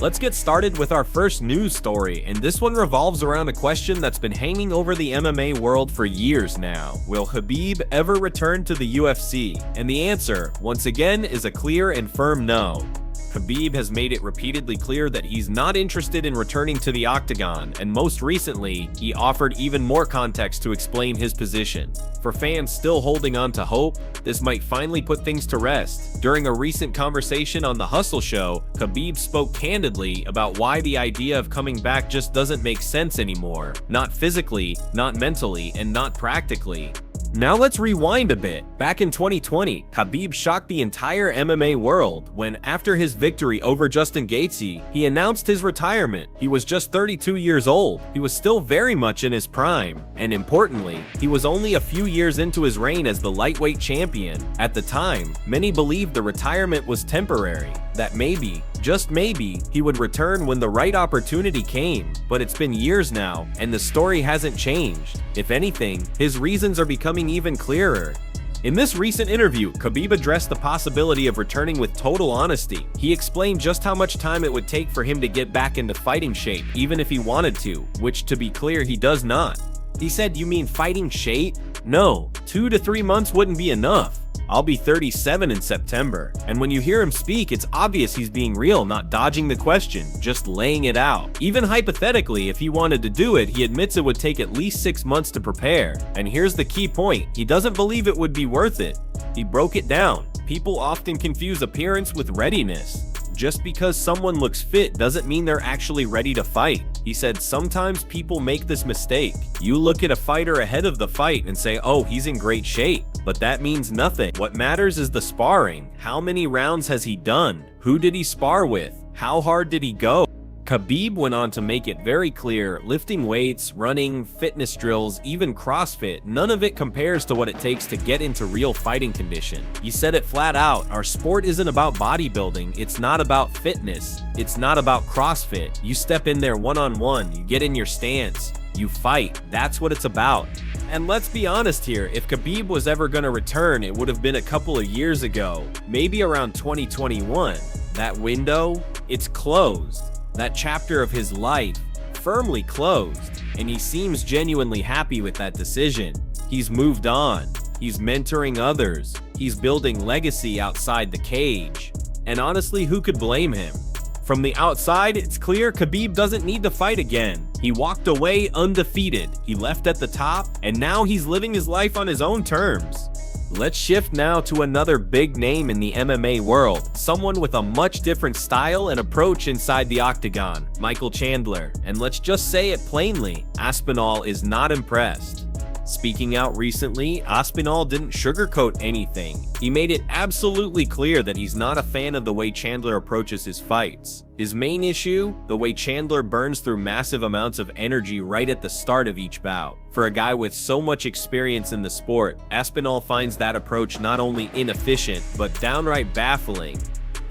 Let's get started with our first news story, and this one revolves around a question that's been hanging over the MMA world for years now. Will Khabib ever return to the UFC? And the answer, once again, is a clear and firm no. Khabib has made it repeatedly clear that he's not interested in returning to the octagon, and most recently, he offered even more context to explain his position. For fans still holding on to hope, this might finally put things to rest. During a recent conversation on The Hustle Show, Khabib spoke candidly about why the idea of coming back just doesn't make sense anymore. Not physically, not mentally, and not practically. Now let's rewind a bit. Back in 2020, Khabib shocked the entire MMA world when, after his victory over Justin Gaethje, he announced his retirement. He was just 32 years old. He was still very much in his prime, and importantly, he was only a few years into his reign as the lightweight champion. At the time, many believed the retirement was temporary, that maybe, just maybe, he would return when the right opportunity came. But it's been years now, and the story hasn't changed. If anything, his reasons are becoming even clearer. In this recent interview, Khabib addressed the possibility of returning with total honesty. He explained just how much time it would take for him to get back into fighting shape, even if he wanted to, which, to be clear, he does not. He said, "You mean fighting shape? No, 2 to 3 months wouldn't be enough. I'll be 37 in September." And when you hear him speak, it's obvious he's being real, not dodging the question, just laying it out. Even hypothetically, if he wanted to do it, he admits it would take at least 6 months to prepare. And here's the key point, he doesn't believe it would be worth it. He broke it down. People often confuse appearance with readiness. Just because someone looks fit doesn't mean they're actually ready to fight. He said sometimes people make this mistake. You look at a fighter ahead of the fight and say, oh, he's in great shape. But that means nothing. What matters is the sparring. How many rounds has he done? Who did he spar with? How hard did he go? Khabib went on to make it very clear, lifting weights, running, fitness drills, even CrossFit, none of it compares to what it takes to get into real fighting condition. He said it flat out, our sport isn't about bodybuilding, it's not about fitness, it's not about CrossFit. You step in there one-on-one, you get in your stance, you fight, that's what it's about. And let's be honest here, if Khabib was ever gonna return, it would have been a couple of years ago, maybe around 2021. That window, it's closed. That chapter of his life, firmly closed, and he seems genuinely happy with that decision. He's moved on, he's mentoring others, he's building legacy outside the cage. And honestly, who could blame him? From the outside, it's clear Khabib doesn't need to fight again. He walked away undefeated, he left at the top, and now he's living his life on his own terms. Let's shift now to another big name in the MMA world, someone with a much different style and approach inside the octagon, Michael Chandler. And let's just say it plainly, Aspinall is not impressed. Speaking out recently, Aspinall didn't sugarcoat anything. He made it absolutely clear that he's not a fan of the way Chandler approaches his fights. His main issue? The way Chandler burns through massive amounts of energy right at the start of each bout. For a guy with so much experience in the sport, Aspinall finds that approach not only inefficient, but downright baffling.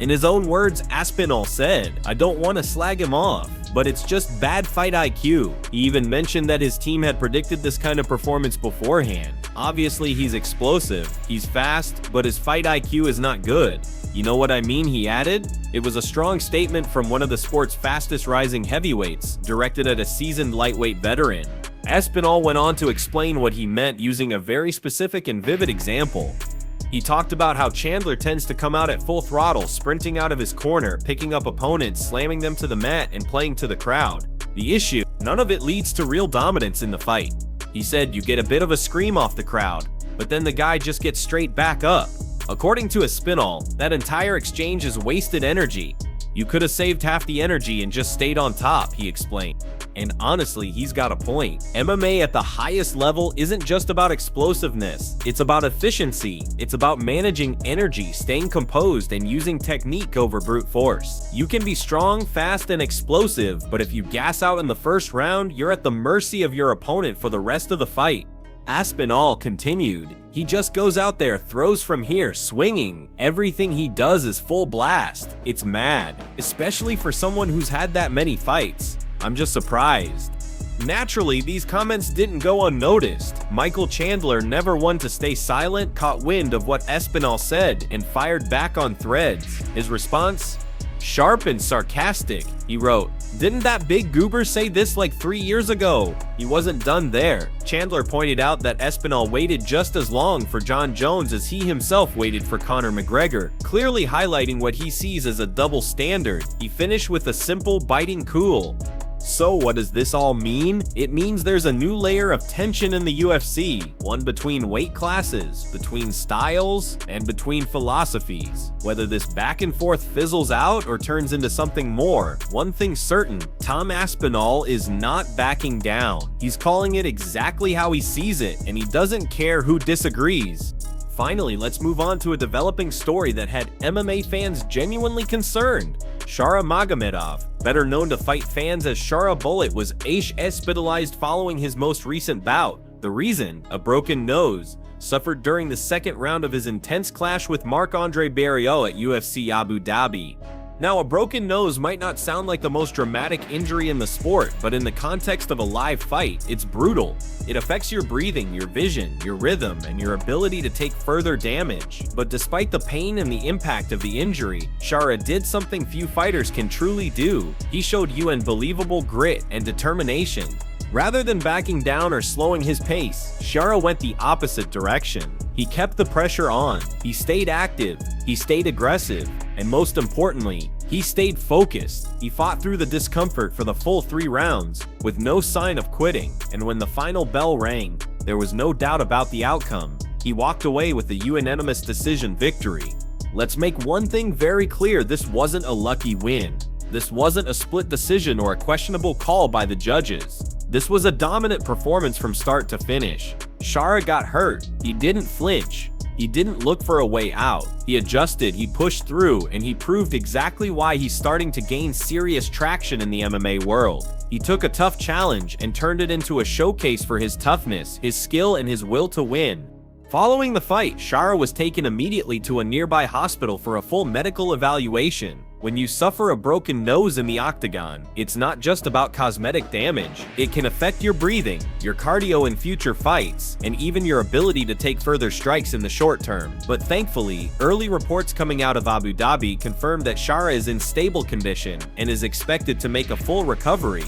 In his own words, Aspinall said, "I don't want to slag him off, but it's just bad fight IQ." He even mentioned that his team had predicted this kind of performance beforehand. Obviously, he's explosive, he's fast, but his fight IQ is not good. You know what I mean, he added? It was a strong statement from one of the sport's fastest rising heavyweights, directed at a seasoned lightweight veteran. Aspinall went on to explain what he meant using a very specific and vivid example. He talked about how Chandler tends to come out at full throttle, sprinting out of his corner, picking up opponents, slamming them to the mat, and playing to the crowd. The issue? None of it leads to real dominance in the fight. He said you get a bit of a scream off the crowd, but then the guy just gets straight back up. According to Aspinall, that entire exchange is wasted energy. You could have saved half the energy and just stayed on top, he explained. And honestly, he's got a point. MMA at the highest level isn't just about explosiveness, it's about efficiency. It's about managing energy, staying composed, and using technique over brute force. You can be strong, fast, and explosive, but if you gas out in the first round, you're at the mercy of your opponent for the rest of the fight. Aspinall continued, he just goes out there, throws from here, swinging. Everything he does is full blast. It's mad, especially for someone who's had that many fights. I'm just surprised. Naturally, these comments didn't go unnoticed. Michael Chandler, never one to stay silent, caught wind of what Aspinall said and fired back on threads. His response? Sharp and sarcastic, he wrote, "Didn't that big goober say this like 3 years ago?" He wasn't done there. Chandler pointed out that Aspinall waited just as long for Jon Jones as he himself waited for Conor McGregor, clearly highlighting what he sees as a double standard. He finished with a simple, biting cool. So what does this all mean? It means there's a new layer of tension in the UFC, one between weight classes, between styles, and between philosophies. Whether this back and forth fizzles out or turns into something more, one thing's certain, Tom Aspinall is not backing down. He's calling it exactly how he sees it, and he doesn't care who disagrees. Finally, let's move on to a developing story that had MMA fans genuinely concerned. Khabib Nurmagomedov, better known to fight fans as Shara Bullet, was hospitalized following his most recent bout. The reason? A broken nose, suffered during the second round of his intense clash with Marc-Andre Barriault at UFC Abu Dhabi. Now, a broken nose might not sound like the most dramatic injury in the sport, but in the context of a live fight, it's brutal. It affects your breathing, your vision, your rhythm, and your ability to take further damage. But despite the pain and the impact of the injury, Shara did something few fighters can truly do. He showed you unbelievable grit and determination. Rather than backing down or slowing his pace, Shara went the opposite direction. He kept the pressure on, he stayed active, he stayed aggressive, and most importantly, he stayed focused. He fought through the discomfort for the full 3 rounds, with no sign of quitting, and when the final bell rang, there was no doubt about the outcome. He walked away with a unanimous decision victory. Let's make one thing very clear, this wasn't a lucky win. This wasn't a split decision or a questionable call by the judges. This was a dominant performance from start to finish. Shara got hurt. He didn't flinch. He didn't look for a way out. He adjusted, he pushed through, and he proved exactly why he's starting to gain serious traction in the MMA world. He took a tough challenge and turned it into a showcase for his toughness, his skill, and his will to win. Following the fight, Shara was taken immediately to a nearby hospital for a full medical evaluation. When you suffer a broken nose in the octagon, it's not just about cosmetic damage. It can affect your breathing, your cardio in future fights, and even your ability to take further strikes in the short term. But thankfully, early reports coming out of Abu Dhabi confirmed that Shara is in stable condition and is expected to make a full recovery.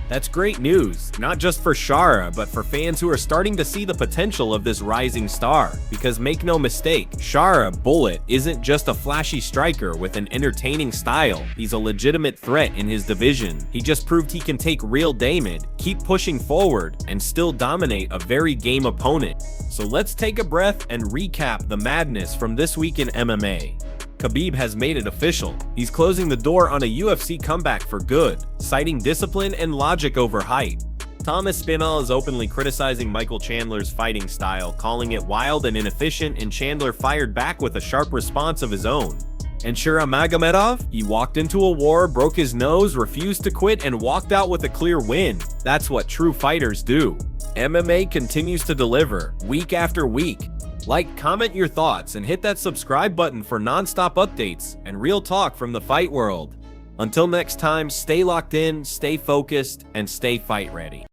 That's great news, not just for Shara, but for fans who are starting to see the potential of this rising star. Because make no mistake, Shara Bullet isn't just a flashy striker with an entertaining style. He's a legitimate threat in his division. He just proved he can take real damage, keep pushing forward, and still dominate a very game opponent. So let's take a breath and recap the madness from this week in MMA. Khabib has made it official. He's closing the door on a UFC comeback for good, citing discipline and logic over height. Tom Aspinall is openly criticizing Michael Chandler's fighting style, calling it wild and inefficient, and Chandler fired back with a sharp response of his own. And Khabib Nurmagomedov, he walked into a war, broke his nose, refused to quit, and walked out with a clear win. That's what true fighters do. MMA continues to deliver, week after week. Like, comment your thoughts, and hit that subscribe button for non-stop updates and real talk from the fight world. Until next time, stay locked in, stay focused, and stay fight ready.